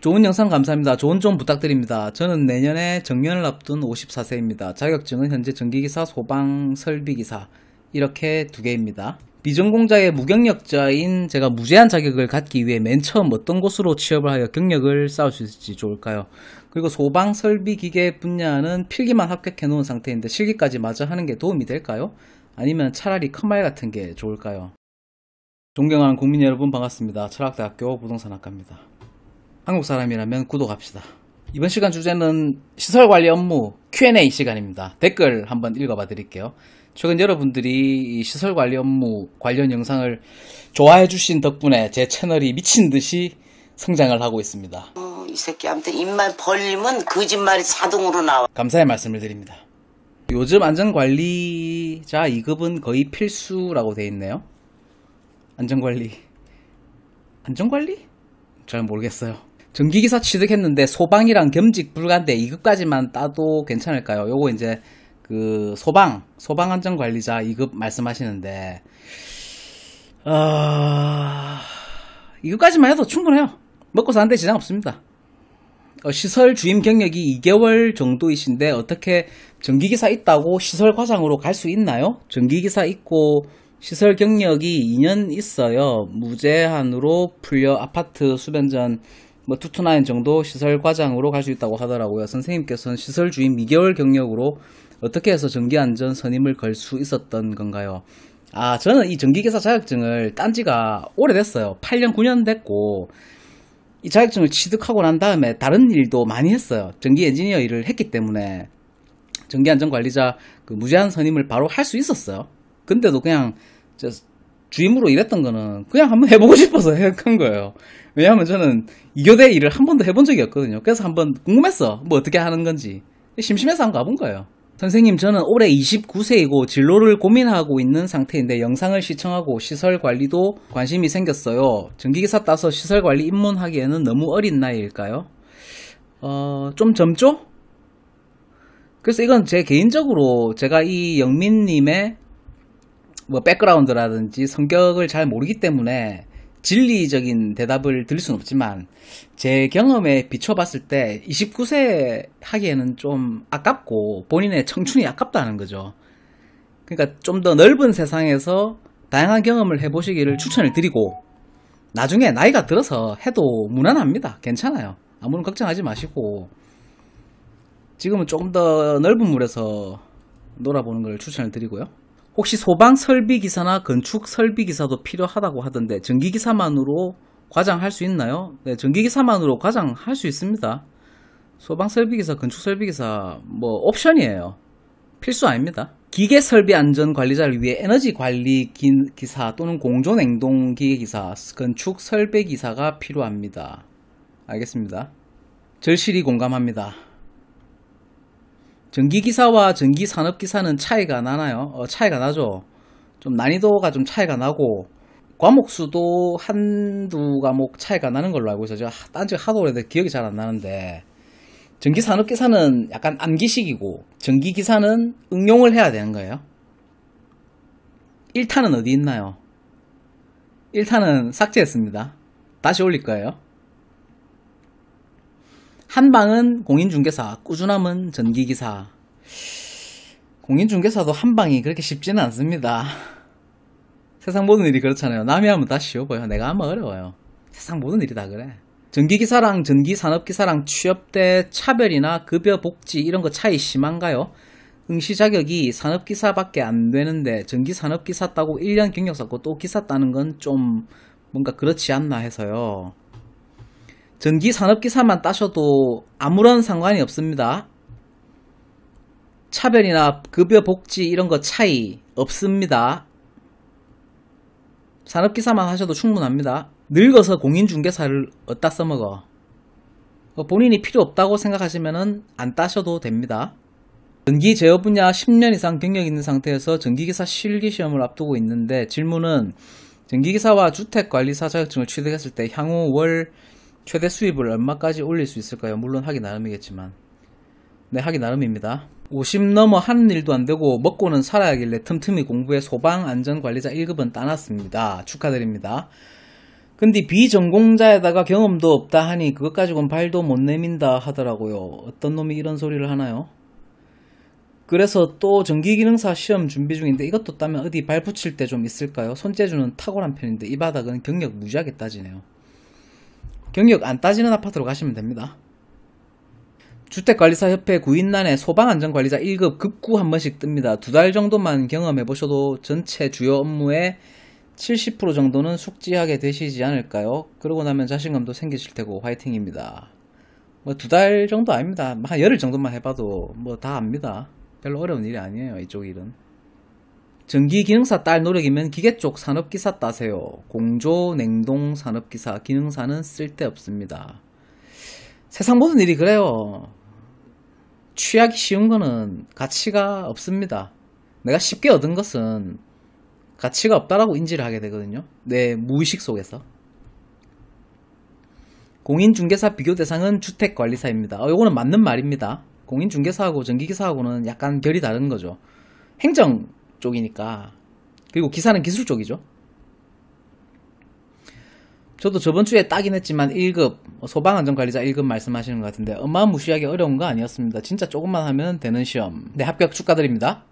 좋은 영상 감사합니다. 좋은 좀 부탁드립니다. 저는 내년에 정년을 앞둔 54세입니다. 자격증은 현재 전기기사, 소방, 설비기사 이렇게 2개입니다. 비전공자의 무경력자인 제가 무제한 자격을 갖기 위해 맨 처음 어떤 곳으로 취업을 하여 경력을 쌓을 수 있을지 좋을까요? 그리고 소방, 설비, 기계 분야는 필기만 합격해 놓은 상태인데 실기까지 마저 하는 게 도움이 될까요? 아니면 차라리 컴마일 같은 게 좋을까요? 존경하는 국민 여러분 반갑습니다. 철학대학교 부동산학과입니다. 한국 사람이라면 구독합시다. 이번 시간 주제는 시설관리 업무 Q&A 시간입니다. 댓글 한번 읽어봐 드릴게요. 최근 여러분들이 이 시설관리 업무 관련 영상을 좋아해 주신 덕분에 제 채널이 미친듯이 성장을 하고 있습니다. 이 새끼한테 입만 벌리면 거짓말이 자동으로 나와. 감사의 말씀을 드립니다. 요즘 안전관리자 2급은 거의 필수라고 되어 있네요. 안전관리? 잘 모르겠어요. 전기기사 취득했는데 소방이랑 겸직 불가인데 2급까지만 따도 괜찮을까요? 요거 이제 그 소방 안전관리자 2급 말씀하시는데 2급까지만 해도 충분해요. 먹고 사는데 지장 없습니다. 시설 주임 경력이 2개월 정도이신데 어떻게 전기기사 있다고 시설 과장으로 갈 수 있나요? 전기기사 있고 시설 경력이 2년 있어요. 무제한으로 풀려 아파트 수변전 투투나인 정도 시설 과장으로 갈 수 있다고 하더라고요. 선생님께서는 시설 주임 2개월 경력으로 어떻게 해서 전기안전 선임을 걸 수 있었던 건가요? 저는 이 전기기사 자격증을 딴 지가 오래됐어요. 8년 9년 됐고 이 자격증을 취득하고 난 다음에 다른 일도 많이 했어요. 전기 엔지니어 일을 했기 때문에 전기안전관리자 그 무제한 선임을 바로 할 수 있었어요. 근데도 그냥 주임으로 일했던 거는 그냥 한번 해보고 싶어서 한 거예요. 왜냐하면 저는 2교대 일을 한 번도 해본 적이 없거든요. 그래서 한번 궁금했어. 뭐 어떻게 하는 건지. 심심해서 한번 가본 거예요. 선생님, 저는 올해 29세이고 진로를 고민하고 있는 상태인데 영상을 시청하고 시설관리도 관심이 생겼어요. 전기기사 따서 시설관리 입문하기에는 너무 어린 나이일까요? 좀 젊죠? 그래서 이건 제 개인적으로 제가 이 영민님의 백그라운드라든지 성격을 잘 모르기 때문에 진리적인 대답을 드릴 수는 없지만 제 경험에 비춰봤을 때 29세 하기에는 좀 아깝고 본인의 청춘이 아깝다는 거죠. 그러니까 좀 더 넓은 세상에서 다양한 경험을 해보시기를 추천을 드리고 나중에 나이가 들어서 해도 무난합니다. 괜찮아요. 아무런 걱정하지 마시고 지금은 조금 더 넓은 물에서 놀아보는 걸 추천을 드리고요. 혹시 소방 설비기사나 건축 설비기사도 필요하다고 하던데 전기기사만으로 과장할 수 있나요? 네, 전기기사만으로 과장할 수 있습니다. 소방 설비기사, 건축 설비기사 옵션이에요. 필수 아닙니다. 기계 설비 안전 관리자를 위해 에너지 관리 기사 또는 공조 냉동 기계 기사, 건축 설비 기사가 필요합니다. 알겠습니다. 절실히 공감합니다. 전기기사와 전기산업기사는 차이가 나나요? 차이가 나죠. 좀 난이도가 좀 차이가 나고 과목수도 한두 과목 차이가 나는 걸로 알고 있어요. 제가 딴 지 하도 오래돼 기억이 잘 안 나는데 전기산업기사는 약간 암기식이고 전기기사는 응용을 해야 되는 거예요. 1탄은 어디 있나요? 1탄은 삭제했습니다. 다시 올릴 거예요. 한방은 공인중개사, 꾸준함은 전기기사. 공인중개사도 한방이 그렇게 쉽지는 않습니다. 세상 모든 일이 그렇잖아요. 남이 하면 다 쉬워 보여. 내가 하면 어려워요. 세상 모든 일이 다 그래. 전기기사랑 전기산업기사랑 취업 때 차별이나 급여 복지 이런 거 차이 심한가요? 응시 자격이 산업기사밖에 안 되는데 전기산업기사 따고 1년 경력 쌓고 또 기사 따는 건 좀 뭔가 그렇지 않나 해서요. 전기산업기사만 따셔도 아무런 상관이 없습니다. 차별이나 급여 복지 이런 거 차이 없습니다. 산업기사만 하셔도 충분합니다. 늙어서 공인중개사를 어디다 써먹어? 본인이 필요 없다고 생각하시면 안 따셔도 됩니다. 전기 제어 분야 10년 이상 경력 있는 상태에서 전기기사 실기시험을 앞두고 있는데 질문은 전기기사와 주택관리사 자격증을 취득했을 때 향후 월 최대 수입을 얼마까지 올릴 수 있을까요? 물론 하기 나름이겠지만. 네, 하기 나름입니다. 50 넘어 하는 일도 안 되고 먹고는 살아야길래 틈틈이 공부해 소방안전관리자 1급은 따놨습니다. 축하드립니다. 근데 비전공자에다가 경험도 없다 하니 그것 가지고는 발도 못 내민다 하더라고요. 어떤 놈이 이런 소리를 하나요? 그래서 또 전기기능사 시험 준비 중인데 이것도 따면 어디 발 붙일 때 좀 있을까요? 손재주는 탁월한 편인데 이 바닥은 경력 무지하게 따지네요. 경력 안 따지는 아파트로 가시면 됩니다. 주택관리사협회 구인란에 소방안전관리자 1급 급구 한 번씩 뜹니다. 2달 정도만 경험해보셔도 전체 주요 업무의 70% 정도는 숙지하게 되시지 않을까요? 그러고 나면 자신감도 생기실 테고 화이팅입니다. 뭐 2달 정도 아닙니다. 한 열흘 정도만 해봐도 뭐 다 압니다. 별로 어려운 일이 아니에요. 이쪽 일은. 전기기능사 딸 노력이면 기계 쪽 산업기사 따세요. 공조, 냉동, 산업기사, 기능사는 쓸데없습니다. 세상 모든 일이 그래요. 취하기 쉬운 거는 가치가 없습니다. 내가 쉽게 얻은 것은 가치가 없다라고 인지를 하게 되거든요. 내 무의식 속에서. 공인중개사 비교 대상은 주택관리사입니다. 요거는 맞는 말입니다. 공인중개사하고 전기기사하고는 약간 결이 다른 거죠. 행정 쪽이니까. 그리고 기사는 기술 쪽이죠. 저도 저번 주에 따긴 했지만 1급 소방안전관리자 1급 말씀하시는 것 같은데 어마무시하게 어려운 거 아니었습니다. 진짜 조금만 하면 되는 시험. 네, 합격 축하드립니다.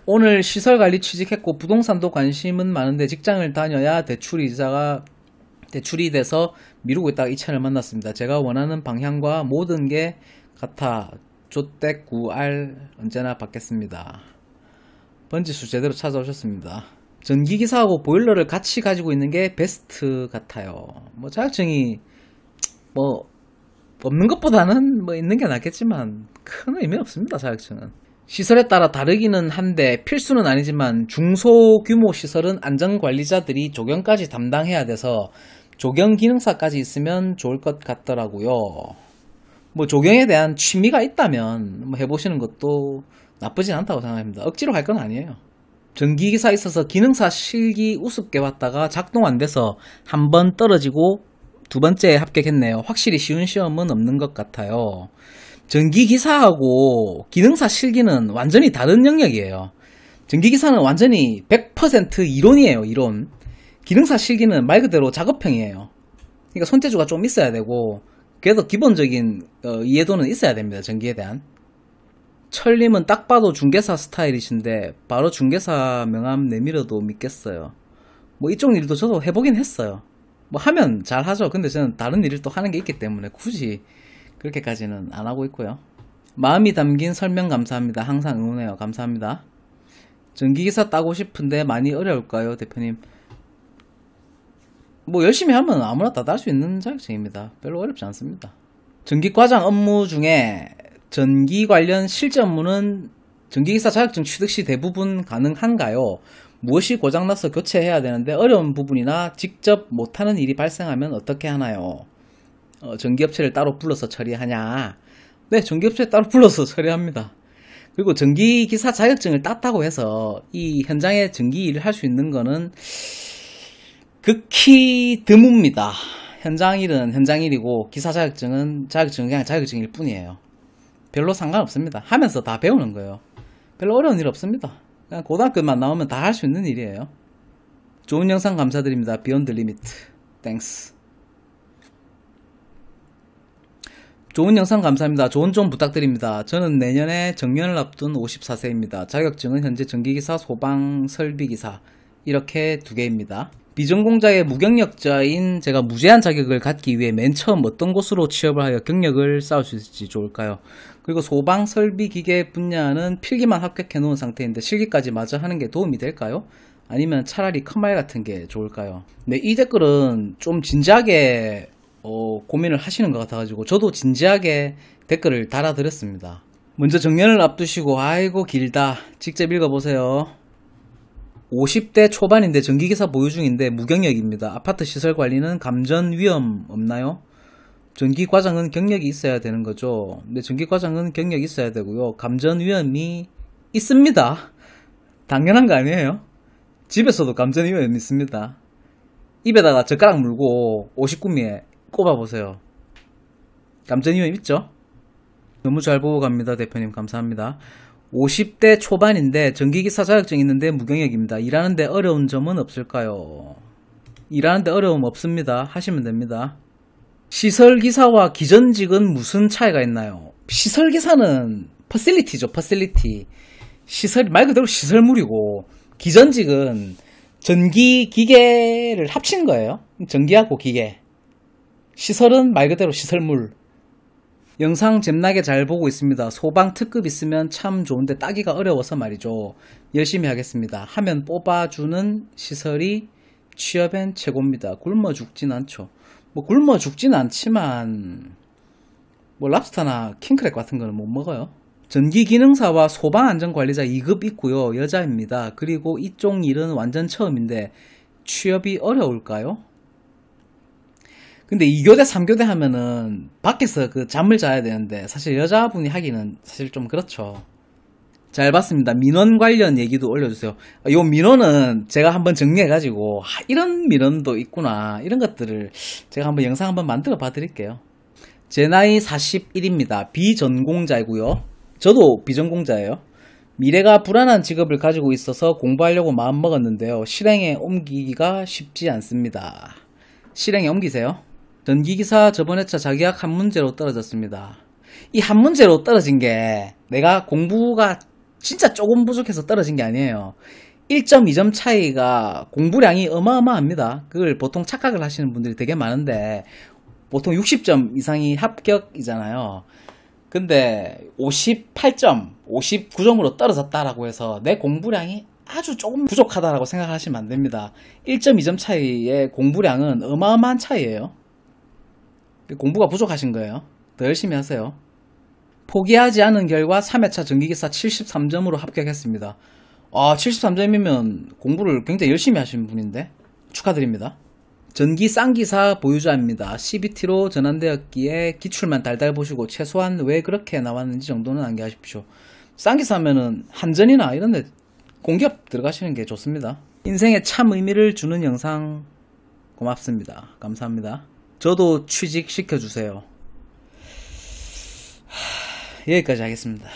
오늘 시설관리 취직했고 부동산도 관심은 많은데 직장을 다녀야 대출이 돼서 미루고 있다가 이 차를 만났습니다. 제가 원하는 방향과 모든 게 같아 조댁 9R 언제나 받겠습니다. 번지수 제대로 찾아오셨습니다. 전기기사하고 보일러를 같이 가지고 있는 게 베스트 같아요. 뭐 자격증이 뭐 없는 것보다는 뭐 있는 게 낫겠지만 큰 의미 없습니다. 자격증은. 시설에 따라 다르기는 한데 필수는 아니지만 중소규모 시설은 안전관리자들이 조경까지 담당해야 돼서 조경기능사까지 있으면 좋을 것 같더라고요. 뭐 조경에 대한 취미가 있다면 뭐 해보시는 것도 나쁘진 않다고 생각합니다. 억지로 갈 건 아니에요. 전기기사 있어서 기능사 실기 우습게 봤다가 작동 안 돼서 한 번 떨어지고 2번째에 합격했네요. 확실히 쉬운 시험은 없는 것 같아요. 전기기사하고 기능사 실기는 완전히 다른 영역이에요. 전기기사는 완전히 100% 이론이에요. 이론. 기능사 실기는 말 그대로 작업형이에요. 그러니까 손재주가 좀 있어야 되고 그래도 기본적인 이해도는 있어야 됩니다. 전기에 대한. 철님은 딱 봐도 중개사 스타일이신데 바로 중개사 명함 내밀어도 믿겠어요. 뭐 이쪽 일도 저도 해보긴 했어요. 뭐 하면 잘 하죠. 근데 저는 다른 일을 또 하는 게 있기 때문에 굳이 그렇게까지는 안 하고 있고요. 마음이 담긴 설명 감사합니다. 항상 응원해요. 감사합니다. 전기기사 따고 싶은데 많이 어려울까요, 대표님? 뭐 열심히 하면 아무나 다 딸 수 있는 자격증입니다. 별로 어렵지 않습니다. 전기과장 업무 중에 전기 관련 실제 업무는 전기기사 자격증 취득 시 대부분 가능한가요? 무엇이 고장나서 교체해야 되는데 어려운 부분이나 직접 못하는 일이 발생하면 어떻게 하나요? 전기업체를 따로 불러서 처리하냐? 네, 전기업체 따로 불러서 처리합니다. 그리고 전기기사 자격증을 땄다고 해서 이 현장에 전기 일을 할 수 있는 거는 극히 드뭅니다. 현장 일은 현장 일이고 기사 자격증은 그냥 자격증일 뿐이에요. 별로 상관없습니다. 하면서 다 배우는 거예요. 별로 어려운 일 없습니다. 그냥 고등학교만 나오면 다 할 수 있는 일이에요. 좋은 영상 감사드립니다. 비욘드 리미트. 땡스. 좋은 영상 감사합니다. 조언 좀 부탁드립니다. 저는 내년에 정년을 앞둔 54세입니다. 자격증은 현재 전기기사, 소방, 설비기사 이렇게 2개입니다. 비전공자의 무경력자인 제가 무제한 자격을 갖기 위해 맨 처음 어떤 곳으로 취업을 하여 경력을 쌓을 수 있을지 좋을까요? 그리고 소방, 설비, 기계 분야는 필기만 합격해 놓은 상태인데 실기까지 마저 하는 게 도움이 될까요? 아니면 차라리 컴마일 같은 게 좋을까요? 네, 이 댓글은 좀 진지하게 고민을 하시는 것 같아가지고 저도 진지하게 댓글을 달아드렸습니다. 먼저 정년을 앞두시고 아이고 길다. 직접 읽어보세요. 50대 초반인데 전기기사 보유 중인데 무경력입니다. 아파트 시설 관리는 감전 위험 없나요? 전기과장은 경력이 있어야 되는 거죠. 근데 전기과장은 경력이 있어야 되고요. 감전 위험이 있습니다. 당연한 거 아니에요? 집에서도 감전 위험이 있습니다. 입에다가 젓가락 물고 59미에 꼽아보세요. 감전 위험 있죠? 너무 잘 보고 갑니다. 대표님 감사합니다. 50대 초반인데 전기기사 자격증 있는데 무경력입니다. 일하는데 어려운 점은 없을까요? 일하는데 어려움 없습니다. 하시면 됩니다. 시설기사와 기전직은 무슨 차이가 있나요? 시설기사는 퍼실리티죠. 퍼실리티. 시설, 말 그대로 시설물이고, 기전직은 전기 기계를 합친 거예요. 전기하고 기계. 시설은 말 그대로 시설물. 영상 잼나게 잘 보고 있습니다. 소방 특급 있으면 참 좋은데 따기가 어려워서 말이죠. 열심히 하겠습니다. 하면 뽑아주는 시설이 취업엔 최고입니다. 굶어 죽진 않죠. 뭐 굶어 죽진 않지만 뭐 랍스타나 킹크랩 같은 거는 못 먹어요. 전기기능사와 소방안전관리자 2급 있고요. 여자입니다. 그리고 이쪽 일은 완전 처음인데 취업이 어려울까요? 근데 2교대 3교대 하면은 밖에서 그 잠을 자야 되는데 사실 여자분이 하기는 사실 좀 그렇죠. 잘 봤습니다. 민원 관련 얘기도 올려주세요. 요 민원은 제가 한번 정리해가지고 이런 민원도 있구나 이런 것들을 제가 한번 영상 한번 만들어 봐 드릴게요. 제 나이 41입니다. 비전공자이고요. 저도 비전공자예요. 미래가 불안한 직업을 가지고 있어서 공부하려고 마음먹었는데요. 실행에 옮기기가 쉽지 않습니다. 실행에 옮기세요. 전기기사 저번 회차 자기학 한 문제로 떨어졌습니다. 이 한 문제로 떨어진 게 내가 공부가 진짜 조금 부족해서 떨어진 게 아니에요. 1.2점 차이가 공부량이 어마어마합니다. 그걸 보통 착각을 하시는 분들이 되게 많은데 보통 60점 이상이 합격이잖아요. 근데 58점, 59점으로 떨어졌다라고 해서 내 공부량이 아주 조금 부족하다라고 생각하시면 안 됩니다. 1.2점 차이의 공부량은 어마어마한 차이예요. 공부가 부족하신 거예요. 더 열심히 하세요. 포기하지 않은 결과 3회차 전기기사 73점으로 합격했습니다. 73점이면 공부를 굉장히 열심히 하신 분인데 축하드립니다. 전기 쌍기사 보유자입니다. CBT로 전환되었기에 기출만 달달 보시고 최소한 왜 그렇게 나왔는지 정도는 암기하십시오. 쌍기사면은 한전이나 이런 데 공기업 들어가시는 게 좋습니다. 인생에 참 의미를 주는 영상 고맙습니다. 감사합니다. 저도 취직시켜주세요. 여기까지 하겠습니다.